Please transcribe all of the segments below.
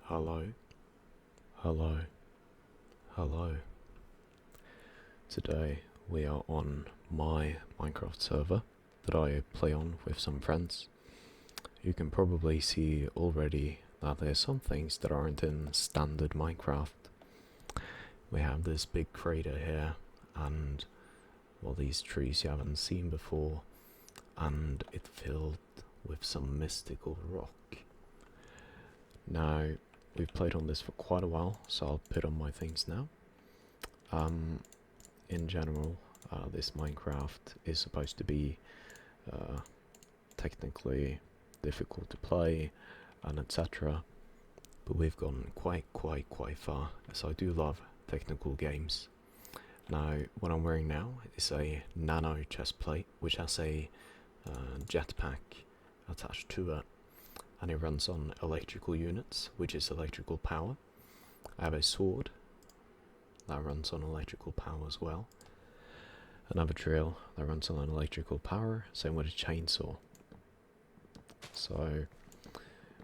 Hello, hello, hello. Today we are on my Minecraft server that I play on with some friends. You can probably see already that there's some things that aren't in standard Minecraft. We have this big crater here and all these trees you haven't seen before, and it's filled with some mystical rock. Now, we've played on this for quite a while, so I'll put on my things now. In general, this Minecraft is supposed to be technically difficult to play and etc. But we've gone quite far, as I do love technical games. Now, what I'm wearing now is a nano chest plate, which has a jetpack attached to it, and it runs on electrical units, which is electrical power. I have a sword that runs on electrical power as well. Another drill that runs on electrical power, same with a chainsaw. So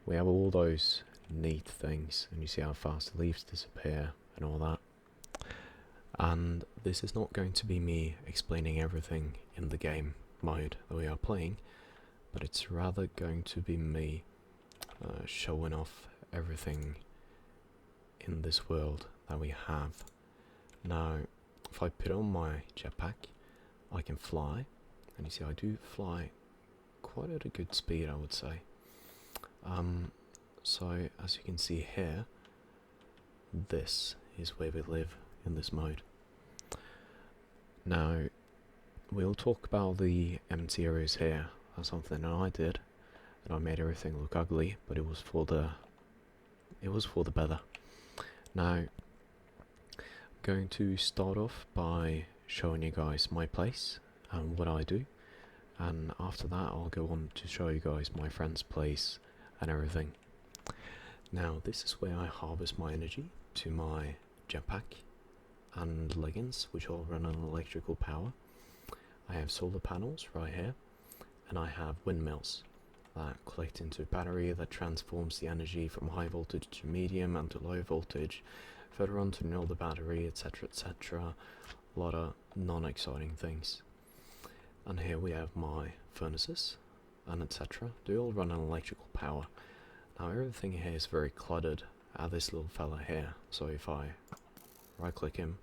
we have all those neat things, and you see how fast the leaves disappear and all that. And this is not going to be me explaining everything in the game mode that we are playing, but it's rather going to be me showing off everything in this world that we have. Now, if I put on my jetpack, I can fly, and you see I do fly quite at a good speed, I would say. So as you can see here, this is where we live in this mode. Now, we'll talk about the empty areas here. That's something that I did, and I made everything look ugly, but it was for the better. Now, I'm going to start off by showing you guys my place and what I do, and after that I'll go on to show you guys my friend's place and everything. Now, this is where I harvest my energy to my jetpack and leggings, which all run on electrical power. I have solar panels right here, and I have windmills that collect into a battery that transforms the energy from high voltage to medium and to low voltage, further on to another battery, etc, etc. A lot of non-exciting things. And here we have my furnaces and etc. They all run on electrical power. Now, everything here is very cluttered. I have this little fella here, so if I right click him,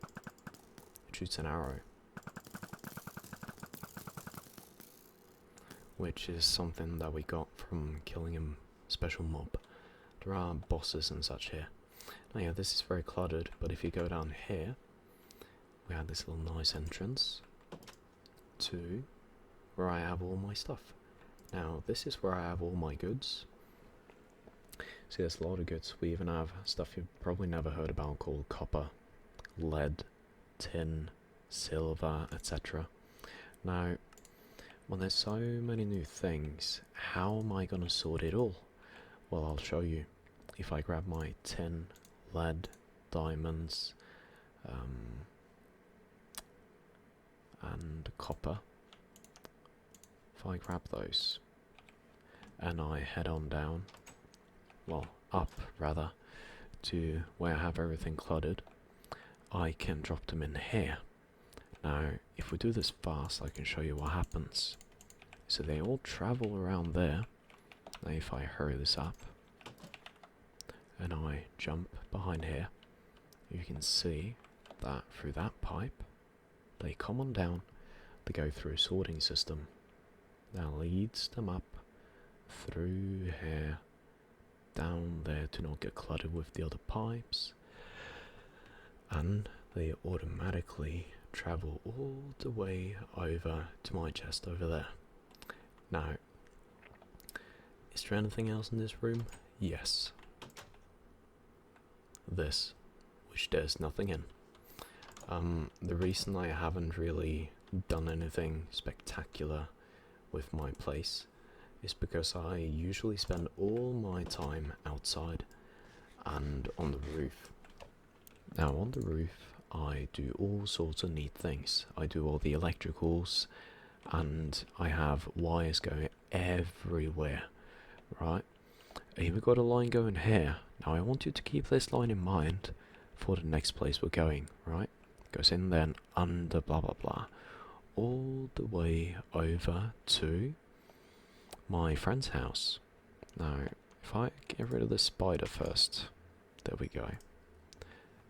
it shoots an arrow, which is something that we got from killing a special mob. There are bosses and such here. Now, yeah, this is very cluttered, but if you go down here, we have this little nice entrance to where I have all my stuff. Now, this is where I have all my goods. See, there's a lot of goods. We even have stuff you've probably never heard about called copper, lead, tin, silver, etc. Now, when there's so many new things, how am I going to sort it all? Well, I'll show you. If I grab my tin, lead, diamonds, and copper, if I grab those and I head on down, well, up rather, to where I have everything cluttered, I can drop them in here. Now, if we do this fast, I can show you what happens. So they all travel around there. Now, if I hurry this up and I jump behind here, you can see that through that pipe they come on down. They go through a sorting system that leads them up through here, down there to not get cluttered with the other pipes, and they automatically travel all the way over to my chest over there. Now, is there anything else in this room? Yes. This, which there's nothing in. The reason I haven't really done anything spectacular with my place is because I usually spend all my time outside and on the roof. Now, on the roof I do all sorts of neat things. I do all the electricals, and I have wires going everywhere, right? I even got a line going here Now I want you to keep this line in mind for the next place we're going, right? Goes in then under blah blah blah, all the way over to my friend's house. Now, if I get rid of the spider first, there we go.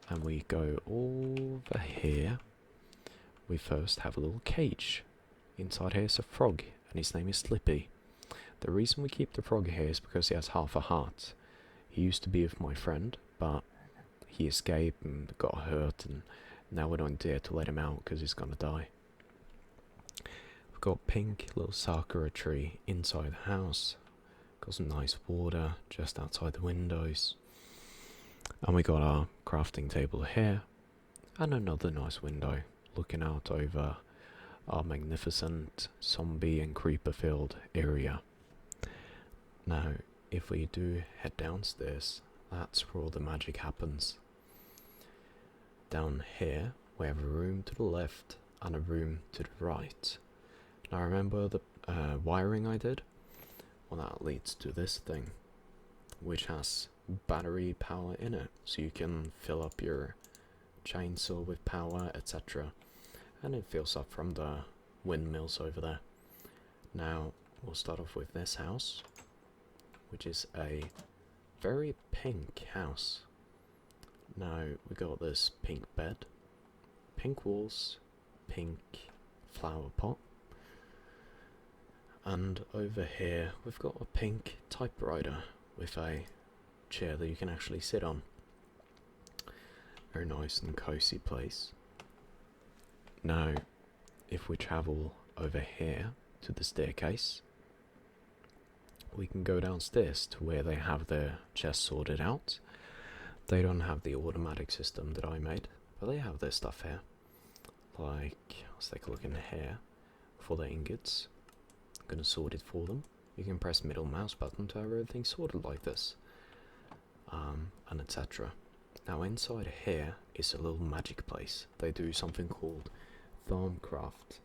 And we go over here, we first have a little cage. Inside here is a frog, and his name is Slippy. The reason we keep the frog here is because he has half a heart. He used to be with my friend, but he escaped and got hurt, and now we don't dare to let him out because he's gonna die. We've got pink little sakura tree inside the house. Got some nice water just outside the windows. And we got our crafting table here. And another nice window looking out over our magnificent zombie and creeper filled area. Now, if we do head downstairs, that's where all the magic happens. Down here, we have a room to the left and a room to the right. Now remember the wiring I did? Well, that leads to this thing, which has battery power in it, so you can fill up your chainsaw with power, etc. And it fills up from the windmills over there. Now, we'll start off with this house, which is a very pink house. Now, we got this pink bed, pink walls, pink flower pot. And over here, we've got a pink typewriter with a chair that you can actually sit on. Very nice and cozy place. Now, if we travel over here to the staircase, we can go downstairs to where they have their chest sorted out. They don't have the automatic system that I made, but they have their stuff here. Like, let's take a look in here for the ingots. I'm gonna sort it for them. You can press middle mouse button to have everything sorted like this, and etc. Now inside here is a little magic place. They do something called Tharmcraft,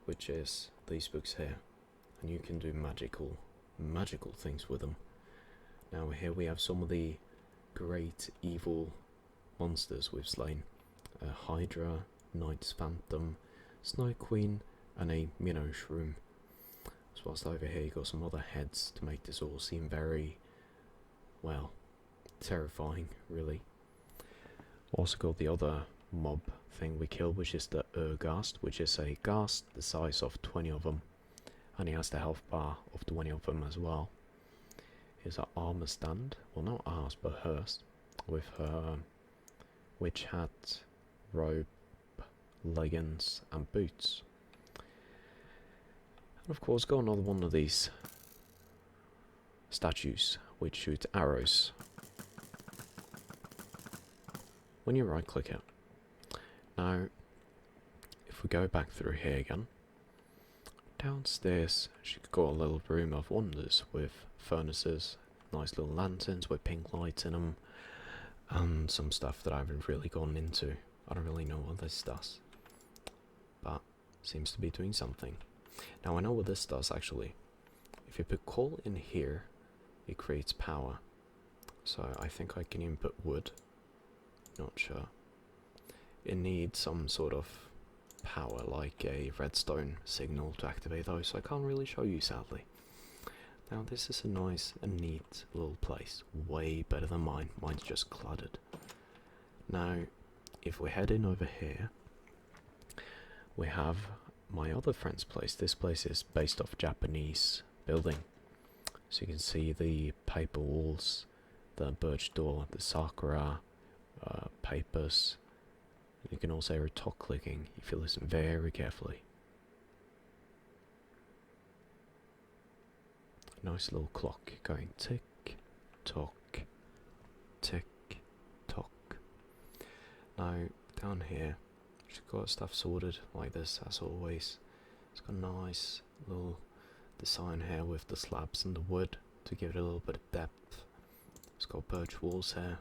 which is these books here, and you can do magical things with them. Now here we have some of the great evil monsters we've slain: a Hydra, Knight's Phantom, Snow Queen, and a Minnow Shroom. So whilst over here you got some other heads to make this all seem very, well, terrifying, really. Also got the other mob thing we killed, which is the Urghast, which is a ghast the size of 20 of them, and he has the health bar of 20 of them as well. Here's our armor stand, well not ours but hers, with her witch hat, robe, leggings and boots. And of course got another one of these statues which shoot arrows when you right click it. Now if we go back through here again, downstairs she's got a little room of wonders with furnaces, nice little lanterns with pink lights in them, and some stuff that I haven't really gone into. I don't really know what this does, but seems to be doing something. Now I know what this does actually. If you put coal in here, it creates power. So I think I can input wood. Not sure. It needs some sort of power, like a redstone signal to activate those, so I can't really show you sadly. Now this is a nice and neat little place, way better than mine. Mine's just cluttered. Now if we head in over here, we have my other friend's place. This place is based off Japanese building, so you can see the paper walls, the birch door, the sakura papers. You can also hear a top clicking if you listen very carefully. Nice little clock going tick tock, tick tock. Now down here she's got stuff sorted like this as always. It's got a nice little design here with the slabs and the wood to give it a little bit of depth. It's got birch walls here,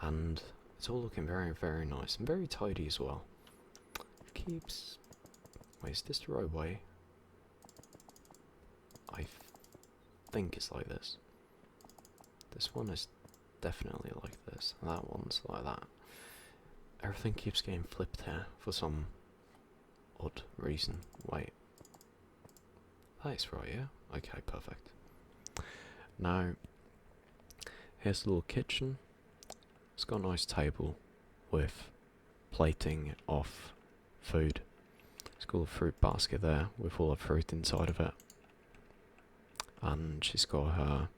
and it's all looking very, very nice and very tidy as well. It keeps... Wait, is this the right way? I think it's like this. This one is definitely like this. That one's like that. Everything keeps getting flipped here for some odd reason. Wait. That's right, yeah? Okay, perfect. Now, here's the little kitchen. It's got a nice table with plating of food. It's got a fruit basket there with all the fruit inside of it. And she's got her,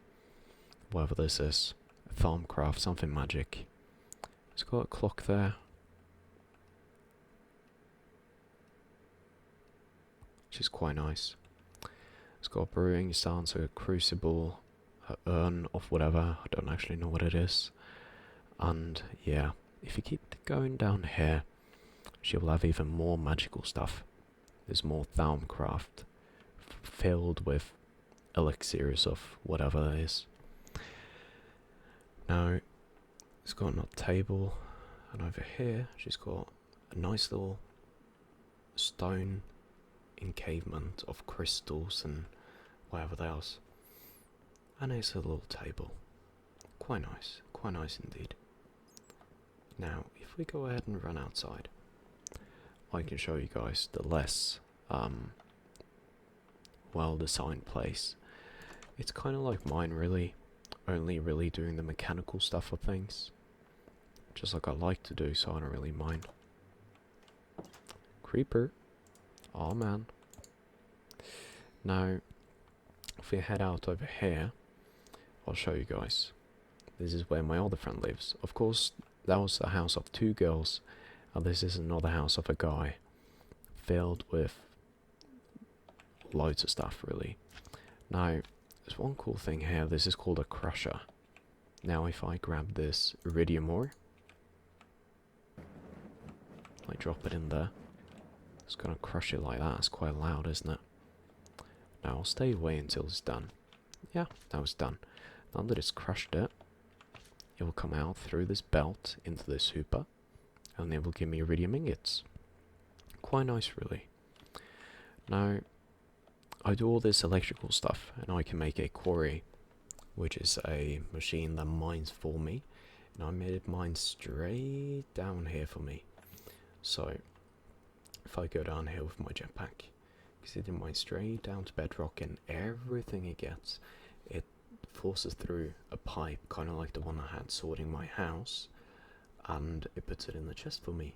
whatever this is, Tharmcraft, something magic. It's got a clock there. Which is quite nice. It's got a brewing stand, so a crucible, an urn of whatever, I don't actually know what it is. And yeah, if you keep going down here, she will have even more magical stuff. There's more Tharmcraft filled with elixirs of whatever it is. Now, it's got a table, and over here she's got a nice little stone encavement of crystals and whatever else. And it's a little table. Quite nice indeed. Now, if we go ahead and run outside, I can show you guys the less well-designed place. It's kind of like mine, really, only really doing the mechanical stuff of things, just like I like to do, so I don't really mind. Creeper. Oh man. Now, if we head out over here, I'll show you guys. This is where my other friend lives. Of course, that was a house of 2 girls, and this is another house of a guy, filled with loads of stuff, really. Now, there's one cool thing here. This is called a crusher. Now, if I grab this iridium ore, I drop it in there. It's gonna crush it like that. It's quite loud, isn't it? Now, I'll stay away until it's done. Yeah, that was done. Now that it's crushed it, it will come out through this belt into this hooper, and it will give me iridium ingots. Quite nice, really. Now, I do all this electrical stuff, and I can make a quarry, which is a machine that mines for me, and I made it mine straight down here for me. So, if I go down here with my jetpack, because it mines straight down to bedrock, and everything it gets, it forces through a pipe, kind of like the one I had sorting my house, and it puts it in the chest for me.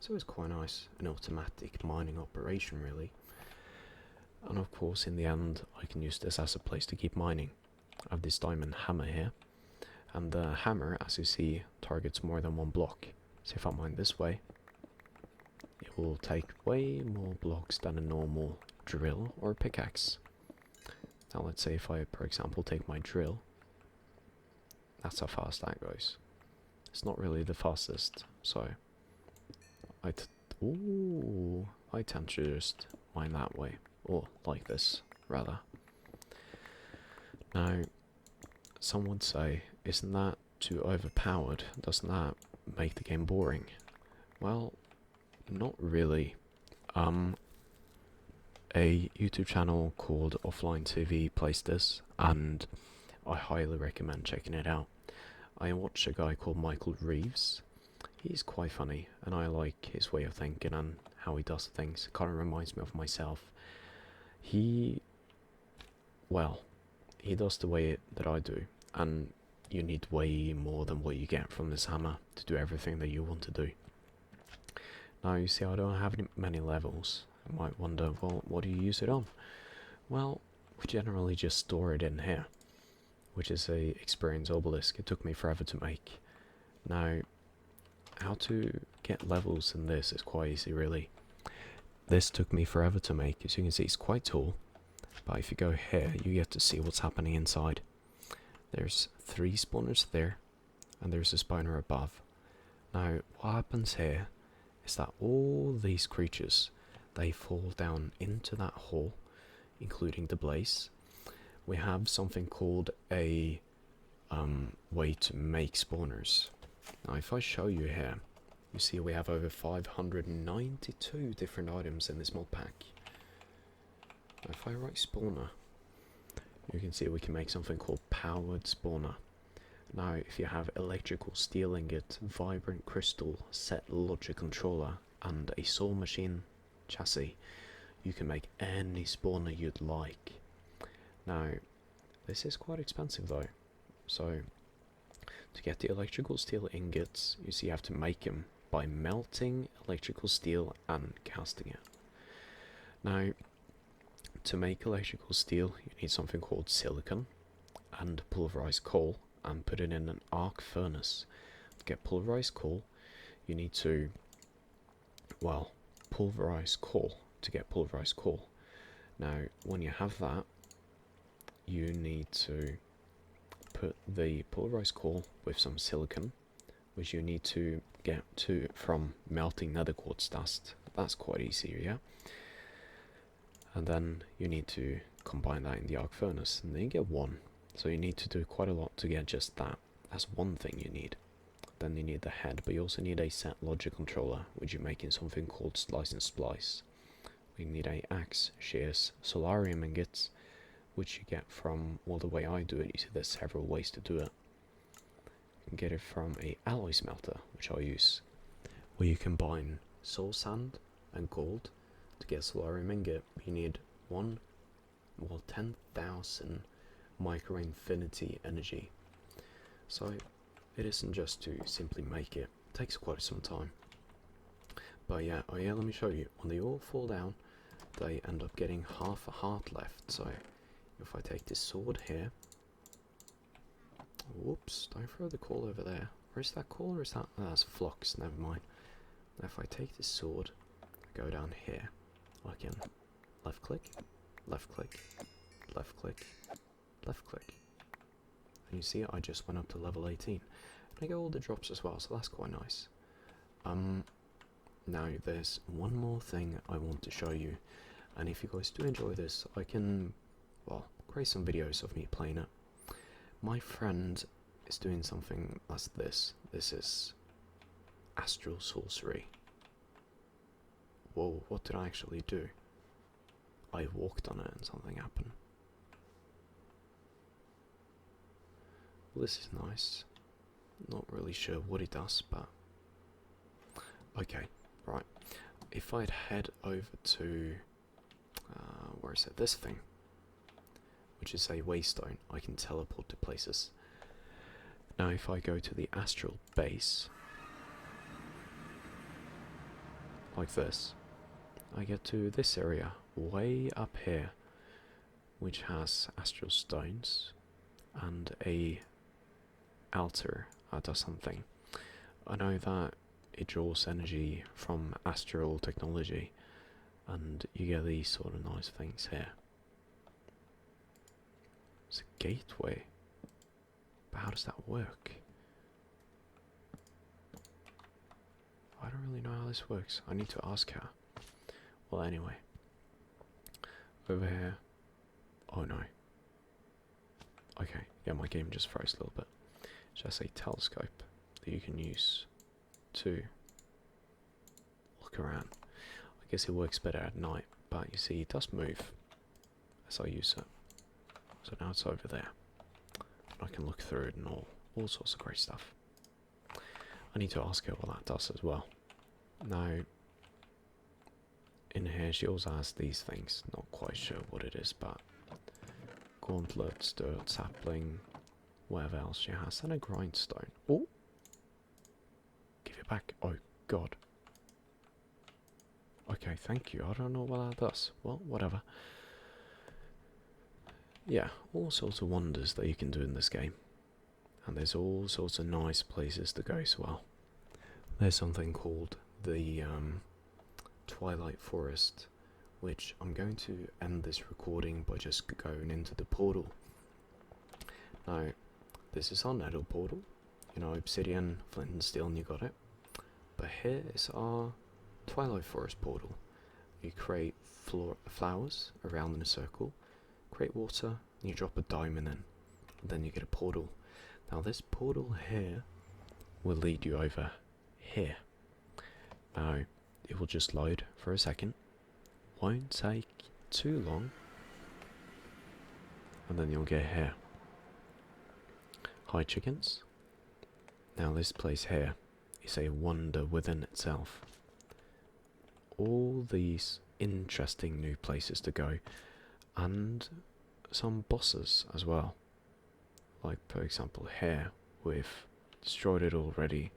So it's quite nice, an automatic mining operation, really. And of course, in the end, I can use this as a place to keep mining. I have this diamond hammer here, and the hammer, as you see, targets more than 1 block. So if I mine this way, it will take way more blocks than a normal drill or pickaxe. Now let's say if I, for example, take my drill, that's how fast that goes. It's not really the fastest, so I tend to just mine that way, or like this, rather. Now, some would say, isn't that too overpowered? Doesn't that make the game boring? Well, not really. A YouTube channel called Offline TV plays this, and I highly recommend checking it out. I watch a guy called Michael Reeves. He's quite funny, and I like his way of thinking and how he does things. It kind of reminds me of myself. He does the way that I do, and you need way more than what you get from this hammer to do everything that you want to do. Now, you see, I don't have many levels. I might wonder, well, what do you use it on? Well, we generally just store it in here, which is a experience obelisk. It took me forever to make. Now, how to get levels in this is quite easy, really. This took me forever to make. As you can see, it's quite tall, but if you go here, you get to see what's happening inside. There's 3 spawners there, and there's a spawner above. Now, what happens here is that all these creatures, they fall down into that hole, including the blaze. We have something called a way to make spawners. Now, if I show you here, you see we have over 592 different items in this mod pack. Now, if I write spawner, you can see we can make something called powered spawner, Now, if you have electrical steel ingot, vibrant crystal, set logic controller, and a soul machine chassis, you can make any spawner you'd like. Now, this is quite expensive though, so to get the electrical steel ingots, you have to make them by melting electrical steel and casting it. Now, to make electrical steel, you need something called silicon and pulverized coal, and put it in an arc furnace. To get pulverized coal, you need to, well, pulverize coal to get pulverized coal. Now, when you have that, you need to put the pulverized coal with some silicon, which you need to get to from melting nether quartz dust. That's quite easy, yeah? And then you need to combine that in the arc furnace, and then you get one. So you need to do quite a lot to get just that. That's one thing you need. Then you need the head, but you also need a set logic controller, which you make in something called slice and splice. You need a axe, shears, solarium ingots, which you get from, well, the way I do it, you see there's several ways to do it. You can get it from a alloy smelter, which I use, where you combine soul sand and gold to get solarium ingot. You need 10,000 micro infinity energy. So it isn't just to simply make it. It takes quite some time. But yeah, oh yeah, let me show you. When they all fall down, they end up getting half a heart left. So if I take this sword here, whoops, don't throw the coal over there. Or is that coal or is that, oh, that's flux, never mind. Now if I take this sword, go down here, I can left click, left click, left click, left click. And you see I just went up to level 18. And I get all the drops as well, so that's quite nice. Now there's one more thing I want to show you, and if you guys do enjoy this, I can, well, create some videos of me playing it. My friend is doing something that's this. This is astral sorcery. Whoa, what did I actually do? I walked on it and something happened. Well, this is nice. Not really sure what it does, but okay, right. If I'd head over to where is it? This thing, which is a waystone, I can teleport to places. Now, if I go to the astral base, like this, I get to this area way up here, which has astral stones and a altar that does something. I know that it draws energy from astral technology, and you get these sort of nice things here. It's a gateway, but how does that work? I don't really know how this works. I need to ask her. Well, anyway, over here. Oh no. Okay, yeah, my game just froze a little bit. It's just a telescope that you can use to look around. I guess it works better at night, but you see it does move as I use it. So now it's over there. And I can look through it and all sorts of great stuff. I need to ask her what that does as well. Now, in here she also has these things. Not quite sure what it is, but gauntlets, dirt, sapling, whatever else she has, and a grindstone. Oh! Give it back. Oh, God. Okay, thank you. I don't know what that does. Well, whatever. Yeah, all sorts of wonders that you can do in this game. And there's all sorts of nice places to go as well. There's something called the Twilight Forest, which I'm going to end this recording by just going into the portal. Now, this is our nether portal. You know, obsidian, flint and steel, and you got it. But here is our Twilight Forest portal. You create flowers around in a circle, create water, and you drop a diamond in, and then you get a portal. Now this portal here will lead you over here. Now it will just load for a second, won't take too long, and then you'll get here. Hi chickens. Now this place here is a wonder within itself. All these interesting new places to go, and some bosses as well. Like for example here, we've destroyed it already,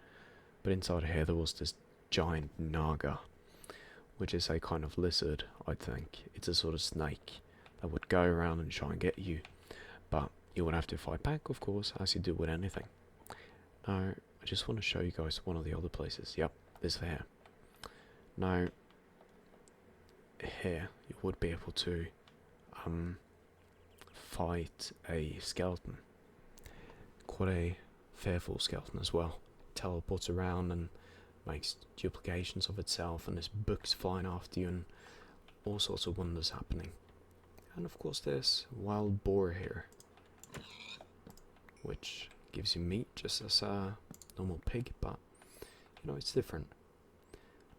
but inside here there was this giant naga, which is a kind of lizard, I think. It's a sort of snake that would go around and try and get you, but you would have to fight back, of course, as you do with anything. Now, I just want to show you guys one of the other places. Yep, this here. Now, here you would be able to fight a skeleton. Quite a fearful skeleton as well. Teleports around and makes duplications of itself, and there's books flying after you and all sorts of wonders happening. And of course there's wild boar here, which gives you meat just as a normal pig, but you know, it's different.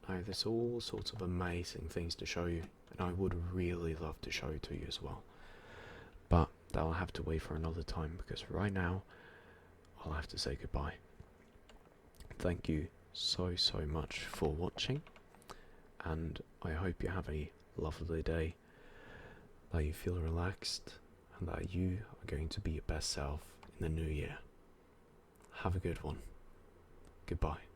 Now there's all sorts of amazing things to show you, and I would really love to show it to you as well, but that'll have to wait for another time, because right now I'll have to say goodbye. Thank you so much for watching, and I hope you have a lovely day, that you feel relaxed, and that you are going to be your best self in the new year. Have a good one. Goodbye.